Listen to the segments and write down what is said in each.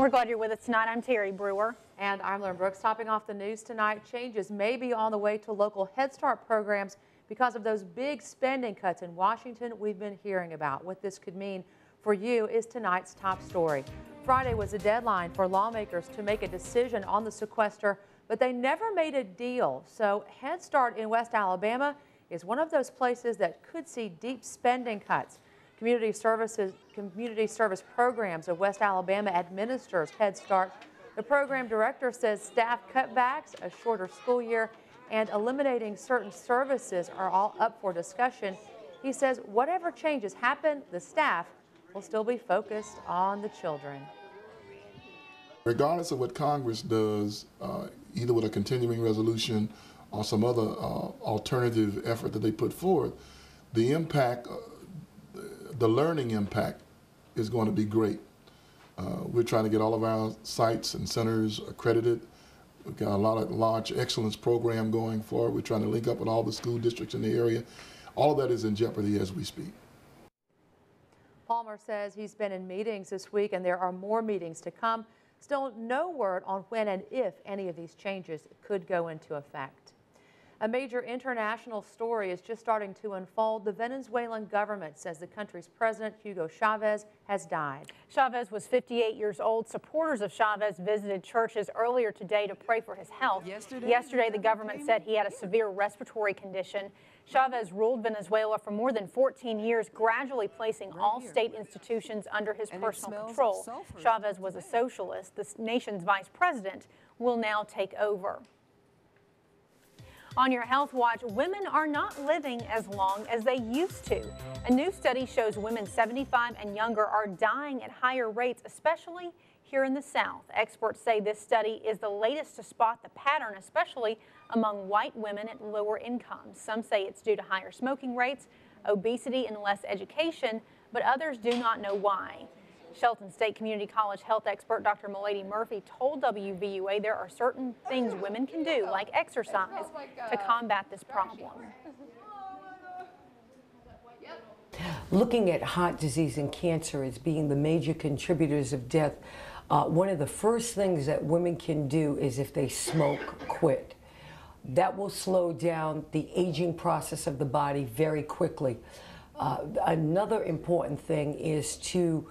We're glad you're with us tonight. I'm Terry Brewer. And I'm Lauren Brooks. Topping off the news tonight, changes may be on the way to local Head Start programs because of those big spending cuts in Washington we've been hearing about. What this could mean for you is tonight's top story. Friday was a deadline for lawmakers to make a decision on the sequester, but they never made a deal. So Head Start in West Alabama is one of those places that could see deep spending cuts. Community Service Programs of West Alabama administers Head Start. The program director says staff cutbacks, a shorter school year, and eliminating certain services are all up for discussion. He says whatever changes happen, the staff will still be focused on the children. Regardless of what Congress does, either with a continuing resolution or some other alternative effort that they put forth, the impact, the learning impact is going to be great. We're trying to get all of our sites and centers accredited. We've got a lot of large excellence program going forward. We're trying to link up with all the school districts in the area. All of that is in jeopardy as we speak. Palmer says he's been in meetings this week and there are more meetings to come. Still no word on when and if any of these changes could go into effect. A major international story is just starting to unfold. The Venezuelan government says the country's president, Hugo Chavez, has died. Chavez was 58 years old. Supporters of Chavez visited churches earlier today to pray for his health. Yesterday, the government said he had a severe respiratory condition. Chavez ruled Venezuela for more than 14 years, gradually placing all state institutions under his personal control. Chavez was a socialist. The nation's vice president will now take over. On your Health Watch, women are not living as long as they used to. A new study shows women 75 and younger are dying at higher rates, especially here in the South. Experts say this study is the latest to spot the pattern, especially among white women at lower incomes. Some say it's due to higher smoking rates, obesity, and less education, but others do not know why. Shelton State Community College health expert Dr. Milady Murphy told WVUA there are certain things women can do, like exercise, to combat this problem. Looking at heart disease and cancer as being the major contributors of death, one of the first things that women can do is, if they smoke, quit. That will slow down the aging process of the body very quickly. Another important thing is to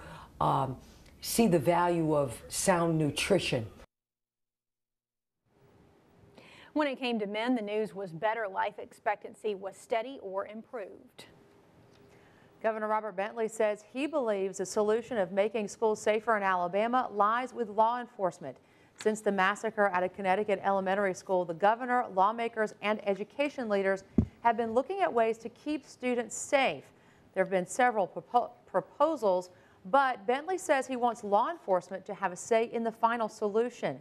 see the value of sound nutrition. When it came to men, the news was better. Life expectancy was steady or improved. Governor Robert Bentley says he believes the solution of making schools safer in Alabama lies with law enforcement. Since the massacre at a Connecticut elementary school, the governor, lawmakers, and education leaders have been looking at ways to keep students safe. There have been several proposals, but Bentley says he wants law enforcement to have a say in the final solution.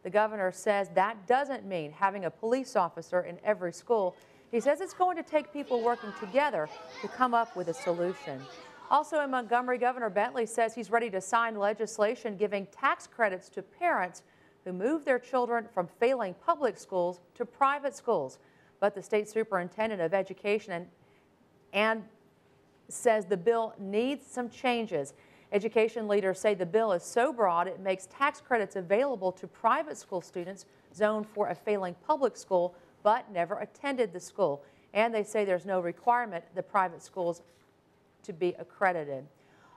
The governor says that doesn't mean having a police officer in every school. He says it's going to take people working together to come up with a solution. Also in Montgomery, Governor Bentley says he's ready to sign legislation giving tax credits to parents who move their children from failing public schools to private schools. But the state superintendent of education and says the bill needs some changes. Education leaders say the bill is so broad it makes tax credits available to private school students zoned for a failing public school but never attended the school. And they say there's no requirement the private schools to be accredited.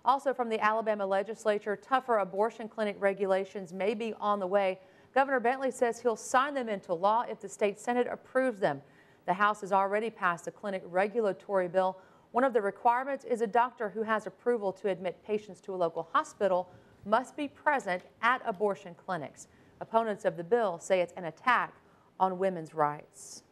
Also from the Alabama legislature, tougher abortion clinic regulations may be on the way. Governor Bentley says he'll sign them into law if the state Senate approves them. The House has already passed a clinic regulatory bill. One of the requirements is a doctor who has approval to admit patients to a local hospital must be present at abortion clinics. Opponents of the bill say it's an attack on women's rights.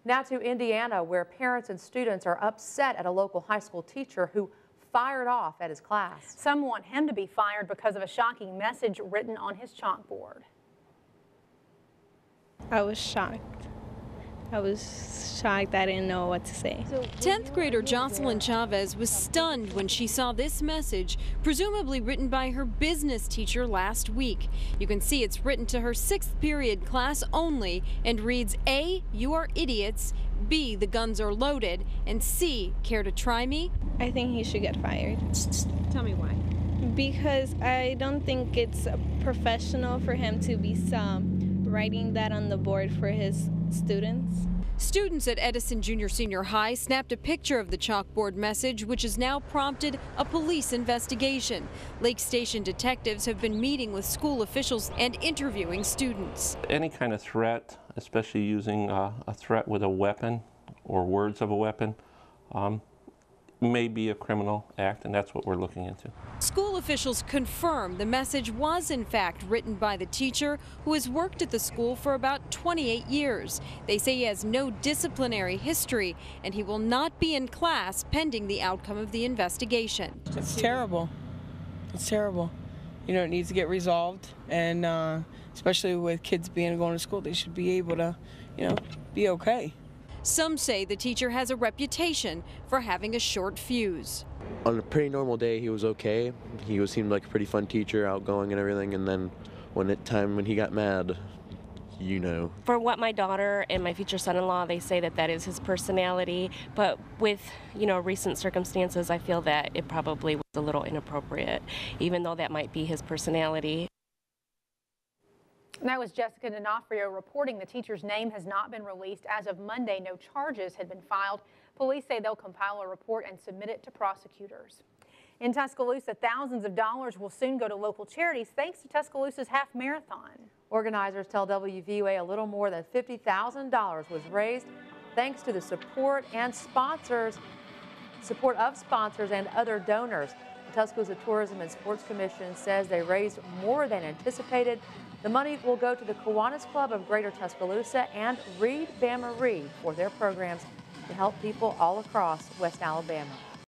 Now to Indiana, where parents and students are upset at a local high school teacher who fired off at his class. Some want him to be fired because of a shocking message written on his chalkboard. I was shocked. I didn't know what to say. 10th grader Jocelyn Chavez was stunned when she saw this message, presumably written by her business teacher last week. You can see it's written to her 6th period class only and reads, A, you are idiots, B, the guns are loaded, and C, care to try me? I think he should get fired. Tell me why. Because I don't think it's professional for him to be writing that on the board for his students. Students at Edison Junior Senior High snapped a picture of the chalkboard message, which has now prompted a police investigation. Lake Station detectives have been meeting with school officials and interviewing students. Any kind of threat, especially using a threat with a weapon or words of a weapon, may be a criminal act, and that's what we're looking into. School officials confirm the message was in fact written by the teacher, who has worked at the school for about 28 years. They say he has no disciplinary history and he will not be in class pending the outcome of the investigation. It's terrible. It's terrible. You know, it needs to get resolved, and especially with kids going to school, they should be able to, you know, be okay. Some say the teacher has a reputation for having a short fuse. On a pretty normal day, he was okay. He seemed like a pretty fun teacher, outgoing and everything, and then when he got mad, you know. For what my daughter and my future son-in-law, they say that is his personality, but with, you know, recent circumstances, I feel that it probably was a little inappropriate, even though that might be his personality. And that was Jessica D'Onofrio reporting. The teacher's name has not been released. As of Monday, no charges had been filed. Police say they'll compile a report and submit it to prosecutors. In Tuscaloosa, thousands of dollars will soon go to local charities thanks to Tuscaloosa's half marathon. Organizers tell WVUA a little more than $50,000 was raised thanks to the support of sponsors and other donors. The Tuscaloosa Tourism and Sports Commission says they raised more than anticipated. The money will go to the Kiwanis Club of Greater Tuscaloosa and Read Bama Read for their programs to help people all across West Alabama.